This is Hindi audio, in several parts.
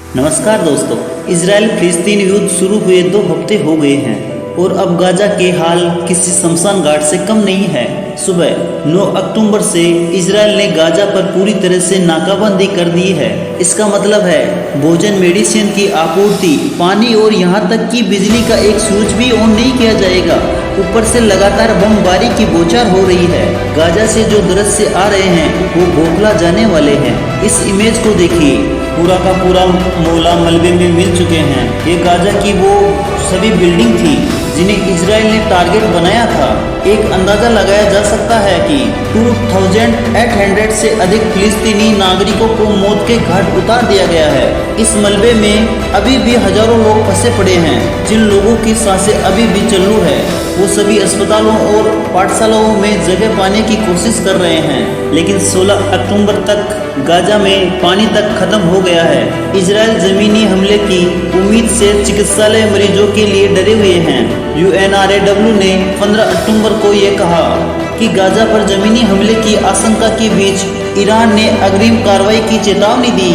नमस्कार दोस्तों। इजराइल फिलिस्तीन युद्ध शुरू हुए 2 हफ्ते हो गए हैं और अब गाजा के हाल किसी शमशान घाट से कम नहीं है। सुबह 9 अक्टूबर से इजराइल ने गाजा पर पूरी तरह से नाकाबंदी कर दी है। इसका मतलब है भोजन, मेडिसिन की आपूर्ति, पानी और यहाँ तक कि बिजली का एक स्विच भी ऑन नहीं किया जाएगा। ऊपर से लगातार बमबारी की बौछार हो रही है। गाजा से जो दृश्य आ रहे हैं वो बौखला जाने वाले हैं। इस इमेज को देखिए, पूरा का पूरा मोहल्ला मलबे में मिल चुके हैं। ये गाजा की वो सभी बिल्डिंग थी जिन्हें इजराइल ने टारगेट बनाया था। एक अंदाजा लगाया जा सकता है कि 2800 से अधिक फिलिस्तीनी नागरिकों को मौत के घाट उतार दिया गया है। इस मलबे में अभी भी हजारों लोग फंसे पड़े हैं। जिन लोगों की सांसें अभी भी चालू है वो सभी अस्पतालों और पाठशालाओं में जगह पाने की कोशिश कर रहे हैं, लेकिन 16 अक्टूबर तक गाजा में पानी तक खत्म हो गया है। इजराइल जमीनी हमले की उम्मीद से चिकित्सालय मरीजों के लिए डरे हुए हैं। UNRAW ने 15 अक्टूबर को ये कहा कि गाजा पर जमीनी हमले की आशंका के बीच ईरान ने अग्रिम कार्रवाई की चेतावनी दी।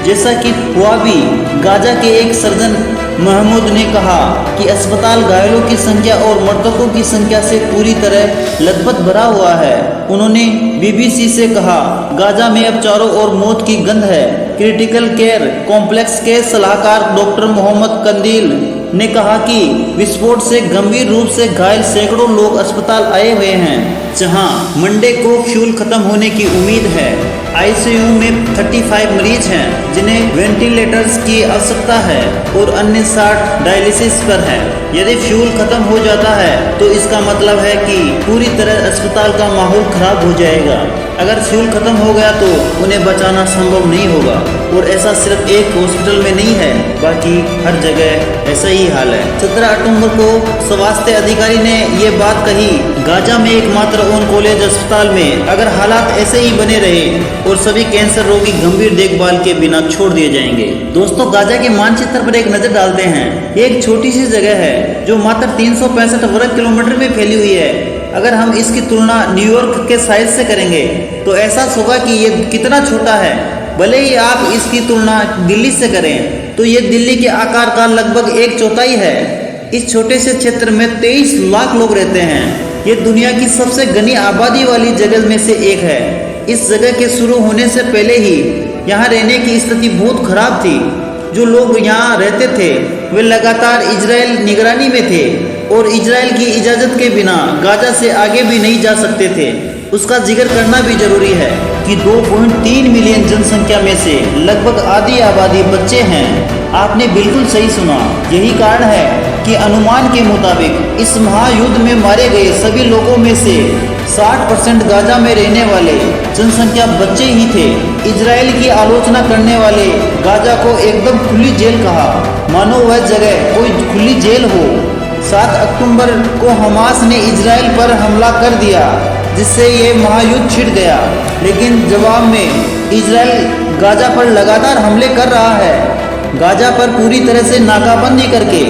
जैसा कि हुआ भी, गाजा के एक सर्जन महमूद ने कहा कि अस्पताल घायलों की संख्या और मृतकों की संख्या से पूरी तरह लथपथ भरा हुआ है। उन्होंने BBC से कहा, गाजा में अब चारों ओर मौत की गंध है। क्रिटिकल केयर कॉम्प्लेक्स के सलाहकार डॉक्टर मोहम्मद कंदील ने कहा कि विस्फोट से गंभीर रूप से घायल सैकड़ों लोग अस्पताल आए हुए हैं, जहां मंडे को फ्यूल खत्म होने की उम्मीद है। ICU में 35 मरीज हैं जिन्हें वेंटिलेटर्स की आवश्यकता है और अन्य 60 डायलिसिस पर हैं। यदि फ्यूल खत्म हो जाता है तो इसका मतलब है कि पूरी तरह अस्पताल का माहौल खराब हो जाएगा। अगर फ्यूल खत्म हो गया तो उन्हें बचाना संभव नहीं होगा। और ऐसा सिर्फ एक हॉस्पिटल में नहीं है, बाकी हर जगह ऐसा ही हाल है। 17 अक्टूबर को स्वास्थ्य अधिकारी ने ये बात कही। गाजा में एकमात्र ऑन्कोलॉजी अस्पताल में अगर हालात ऐसे ही बने रहे और सभी कैंसर रोगी गंभीर देखभाल के बिना छोड़ दिए जाएंगे। दोस्तों, गाजा के मानचित्र पर एक नजर डालते हैं। ये एक छोटी सी जगह है जो मात्र 365 वर्ग किलोमीटर में फैली हुई है। अगर हम इसकी तुलना न्यूयॉर्क के साइज से करेंगे तो एहसास होगा कि ये कितना छोटा है। भले ही आप इसकी तुलना दिल्ली से करें तो ये दिल्ली के आकार का लगभग 1/4 है। इस छोटे से क्षेत्र में 23 लाख लोग रहते हैं। ये दुनिया की सबसे घनी आबादी वाली जगह में से एक है। इस जगह के शुरू होने से पहले ही यहाँ रहने की स्थिति बहुत खराब थी। जो लोग यहाँ रहते थे वे लगातार इजराइल निगरानी में थे और इजराइल की इजाज़त के बिना गाजा से आगे भी नहीं जा सकते थे। उसका जिक्र करना भी जरूरी है कि 2.3 मिलियन जनसंख्या में से लगभग आधी आबादी बच्चे हैं। आपने बिल्कुल सही सुना। यही कारण है कि अनुमान के मुताबिक इस महायुद्ध में मारे गए सभी लोगों में से 60% गाजा में रहने वाले जनसंख्या बच्चे ही थे। इजराइल की आलोचना करने वाले गाजा को एकदम खुली जेल कहा, मानो वह जगह कोई खुली जेल हो। 7 अक्टूबर को हमास ने इजराइल पर हमला कर दिया जिससे ये महायुद्ध छिड़ गया, लेकिन जवाब में इजराइल गाजा पर लगातार हमले कर रहा है। गाजा पर पूरी तरह से नाकाबंदी करके,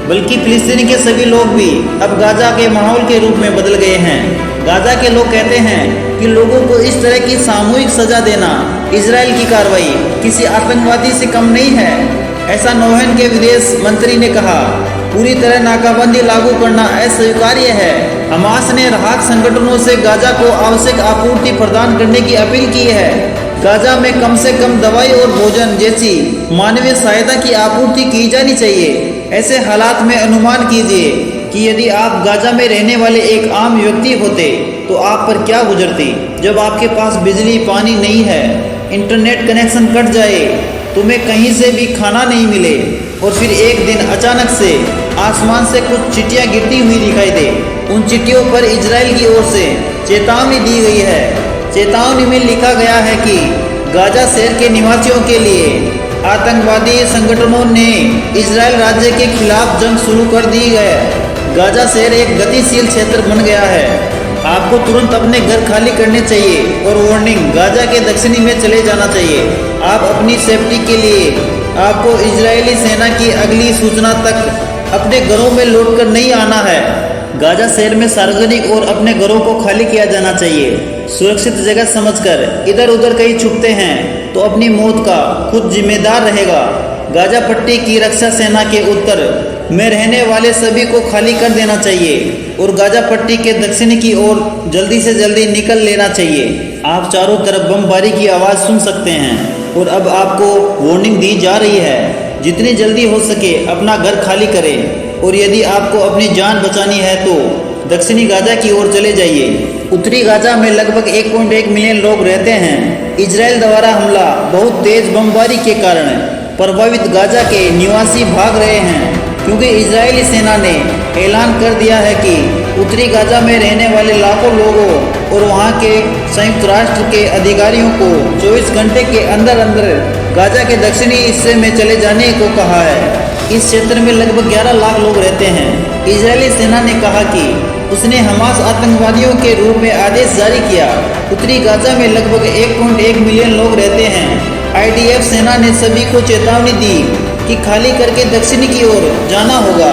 बल्कि फिलिस्तीनी के सभी लोग भी अब गाजा के माहौल के रूप में बदल गए हैं। गाजा के लोग कहते हैं कि लोगों को इस तरह की सामूहिक सजा देना इजराइल की कार्रवाई किसी आतंकवादी से कम नहीं है। ऐसा नौहेन के विदेश मंत्री ने कहा। पूरी तरह नाकाबंदी लागू करना अस्वीकार्य है। हमास ने राहत संगठनों से गाजा को आवश्यक आपूर्ति प्रदान करने की अपील की है। गाजा में कम से कम दवाई और भोजन जैसी मानवीय सहायता की आपूर्ति की जानी चाहिए। ऐसे हालात में अनुमान कीजिए कि यदि आप गाजा में रहने वाले एक आम व्यक्ति होते तो आप पर क्या गुजरती। जब आपके पास बिजली पानी नहीं है, इंटरनेट कनेक्शन कट जाए, तुम्हें कहीं से भी खाना नहीं मिले और फिर एक दिन अचानक से आसमान से कुछ चिट्ठियाँ गिरती हुई दिखाई दे। उन चिट्ठियों पर इजराइल की ओर से चेतावनी दी गई है। चेतावनी में लिखा गया है कि गाजा शहर के निवासियों के लिए आतंकवादी संगठनों ने इजराइल राज्य के खिलाफ जंग शुरू कर दी है। गाजा शहर एक गतिशील क्षेत्र बन गया है। आपको तुरंत अपने घर खाली करने चाहिए और वार्निंग, गाजा के दक्षिणी में चले जाना चाहिए। आप अपनी सेफ्टी के लिए आपको इजरायली सेना की अगली सूचना तक अपने घरों में लौटकर नहीं आना है। गाजा शहर में सार्वजनिक और अपने घरों को खाली किया जाना चाहिए। सुरक्षित जगह समझकर इधर उधर कहीं छुपते हैं तो अपनी मौत का खुद जिम्मेदार रहेगा। गाजा पट्टी की रक्षा सेना के उत्तर में रहने वाले सभी को खाली कर देना चाहिए और गाजा पट्टी के दक्षिण की ओर जल्दी से जल्दी निकल लेना चाहिए। आप चारों तरफ बमबारी की आवाज़ सुन सकते हैं और अब आपको वार्निंग दी जा रही है, जितनी जल्दी हो सके अपना घर खाली करें और यदि आपको अपनी जान बचानी है तो दक्षिणी गाजा की ओर चले जाइए। उत्तरी गाजा में लगभग 1.1 मिलियन लोग रहते हैं। इजराइल द्वारा हमला बहुत तेज बमबारी के कारण प्रभावित गाजा के निवासी भाग रहे हैं, क्योंकि इजरायली सेना ने ऐलान कर दिया है कि उत्तरी गाजा में रहने वाले लाखों लोगों और वहां के संयुक्त राष्ट्र के अधिकारियों को 24 घंटे के अंदर अंदर गाजा के दक्षिणी हिस्से में चले जाने को कहा है। इस क्षेत्र में लगभग 11 लाख लोग रहते हैं। इजरायली सेना ने कहा कि उसने हमास आतंकवादियों के रूप में आदेश जारी किया। उत्तरी गाजा में लगभग 1.1 मिलियन लोग रहते हैं। IDF सेना ने सभी को चेतावनी दी कि खाली करके दक्षिण की ओर जाना होगा।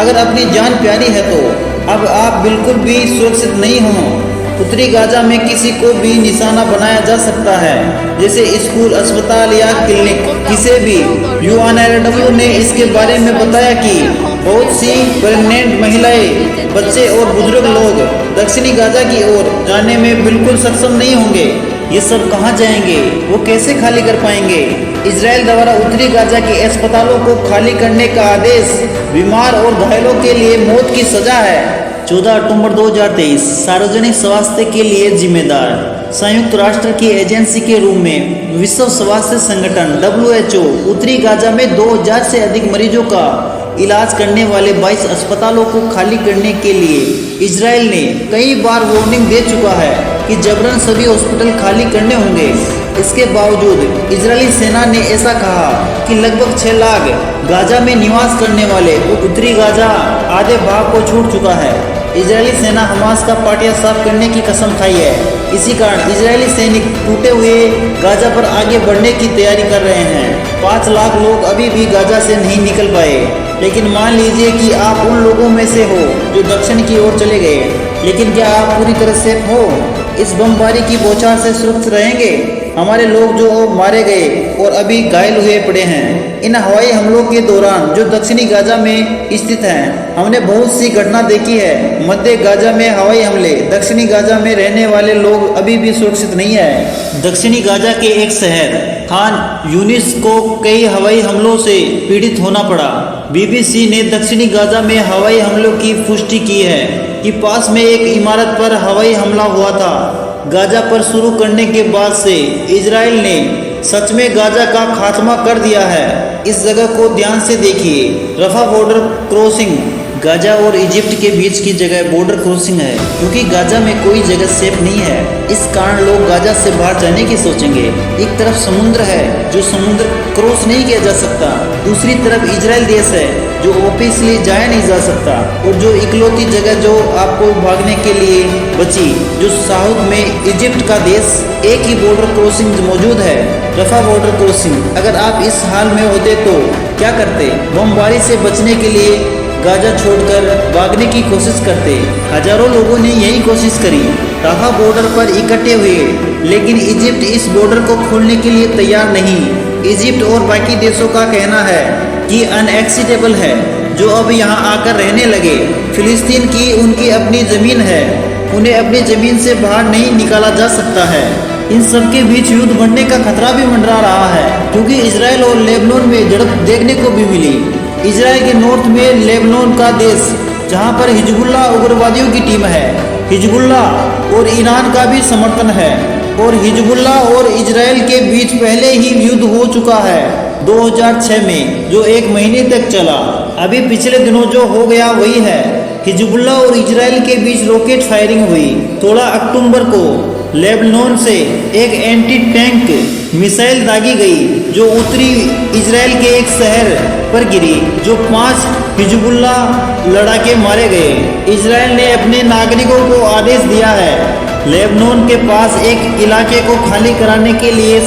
अगर अपनी जान प्यारी है तो अब आप बिल्कुल भी सुरक्षित नहीं हो। उत्तरी गाजा में किसी को भी निशाना बनाया जा सकता है, जैसे स्कूल, अस्पताल या क्लिनिक, किसी भी। UNRW ने इसके बारे में बताया कि बहुत सी प्रेग्नेंट महिलाएं, बच्चे और बुजुर्ग लोग दक्षिणी गाजा की ओर जाने में बिल्कुल सक्षम नहीं होंगे। ये सब कहाँ जाएंगे? वो कैसे खाली कर पाएंगे? इजराइल द्वारा उत्तरी गाजा के अस्पतालों को खाली करने का आदेश बीमार और घायलों के लिए मौत की सजा है। 14 अक्टूबर 2023 सार्वजनिक स्वास्थ्य के लिए जिम्मेदार संयुक्त राष्ट्र की एजेंसी के रूप में विश्व स्वास्थ्य संगठन WHO उत्तरी गाजा में 2000 से अधिक मरीजों का इलाज करने वाले 22 अस्पतालों को खाली करने के लिए इजराइल ने कई बार वार्निंग दे चुका है कि जबरन सभी हॉस्पिटल खाली करने होंगे। इसके बावजूद इजरायली सेना ने ऐसा कहा कि लगभग 6 लाख गाजा में निवास करने वाले उत्तरी गाजा आधे भाग को छूट चुका है। इजरायली सेना हमास का पाटिया साफ करने की कसम खाई है। इसी कारण इजरायली सैनिक टूटे हुए गाजा पर आगे बढ़ने की तैयारी कर रहे हैं। 5 लाख लोग अभी भी गाजा से नहीं निकल पाए। लेकिन मान लीजिए कि आप उन लोगों में से हो जो दक्षिण की ओर चले गए, लेकिन क्या आप पूरी तरह सेफ हो? इस बमबारी की बौछार से सुरक्षित रहेंगे? हमारे लोग जो मारे गए और अभी घायल हुए पड़े हैं। इन हवाई हमलों के दौरान जो दक्षिणी गाजा में स्थित हैं, हमने बहुत सी घटना देखी है। मध्य गाजा में हवाई हमले, दक्षिणी गाजा में रहने वाले लोग अभी भी सुरक्षित नहीं है। दक्षिणी गाजा के एक शहर खान यूनिस को कई हवाई हमलों से पीड़ित होना पड़ा। BBC ने दक्षिणी गाजा में हवाई हमलों की पुष्टि की है कि पास में एक इमारत पर हवाई हमला हुआ था। गाजा पर शुरू करने के बाद से इजराइल ने सच में गाजा का खात्मा कर दिया है। इस जगह को ध्यान से देखिए। रफा बॉर्डर क्रॉसिंग गाजा और इजिप्ट के बीच की जगह बॉर्डर क्रॉसिंग है, क्योंकि गाजा में कोई जगह सेफ नहीं है। इस कारण लोग गाजा से बाहर जाने की सोचेंगे। एक तरफ समुद्र है जो समुद्र क्रॉस नहीं किया जा सकता, दूसरी तरफ इजराइल देश है जो ऑफिशियली जाया नहीं जा सकता, और जो इकलौती जगह जो आपको भागने के लिए बची, जो साउथ में इजिप्ट का देश, एक ही बॉर्डर क्रॉसिंग मौजूद है, रफा बॉर्डर क्रॉसिंग। अगर आप इस हाल में होते तो क्या करते? बमबारी से बचने के लिए गाजा छोड़कर भागने की कोशिश करते। हजारों लोगों ने यही कोशिश करी, रफा बॉर्डर पर इकट्ठे हुए, लेकिन इजिप्ट इस बॉर्डर को खोलने के लिए तैयार नहीं। इजिप्ट और बाकी देशों का कहना है कि अनएक्सेप्टेबल है जो अब यहाँ आकर रहने लगे। फिलिस्तीन की उनकी अपनी जमीन है, उन्हें अपनी जमीन से बाहर नहीं निकाला जा सकता है। इन सब के बीच युद्ध बढ़ने का खतरा भी मंडरा रहा है, क्योंकि इजराइल और लेबनान में झड़प देखने को भी मिली। इजराइल के नॉर्थ में लेबनान का देश, जहां पर हिजबुल्लाह उग्रवादियों की टीम है, हिजबुल्लाह और ईरान का भी समर्थन है, और हिजबुल्लाह और इजराइल के बीच पहले ही युद्ध हो चुका है 2006 में, जो 1 महीने तक चला। अभी पिछले दिनों जो हो गया वही है। हिजबुल्लाह और इजराइल के बीच रॉकेट फायरिंग हुई। 16 अक्टूबर को लेबनान से एक एंटी टैंक मिसाइल दागी गई, जो उत्तरी इजराइल के एक शहर पर गिरी, जो 5 हिजबुल्लाह लड़ाके मारे गए। इजराइल ने अपने नागरिकों को आदेश दिया है लेबनान के पास एक इलाके को खाली कराने के लिए।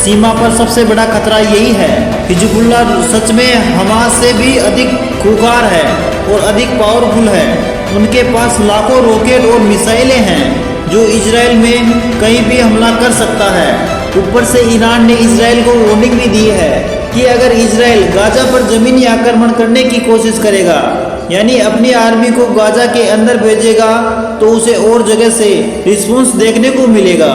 सीमा पर सबसे बड़ा खतरा यही है। हिजबुल्लाह सच में हमास से भी अधिक खूंखार है और अधिक पावरफुल है। उनके पास लाखों रॉकेट और मिसाइलें हैं जो इजराइल में कहीं भी हमला कर सकता है। ऊपर से ईरान ने इजराइल को वार्निंग भी दी है कि अगर इजराइल गाजा पर जमीनी आक्रमण करने की कोशिश करेगा, यानी अपनी आर्मी को गाजा के अंदर भेजेगा, तो उसे और जगह से रिस्पॉन्स देखने को मिलेगा।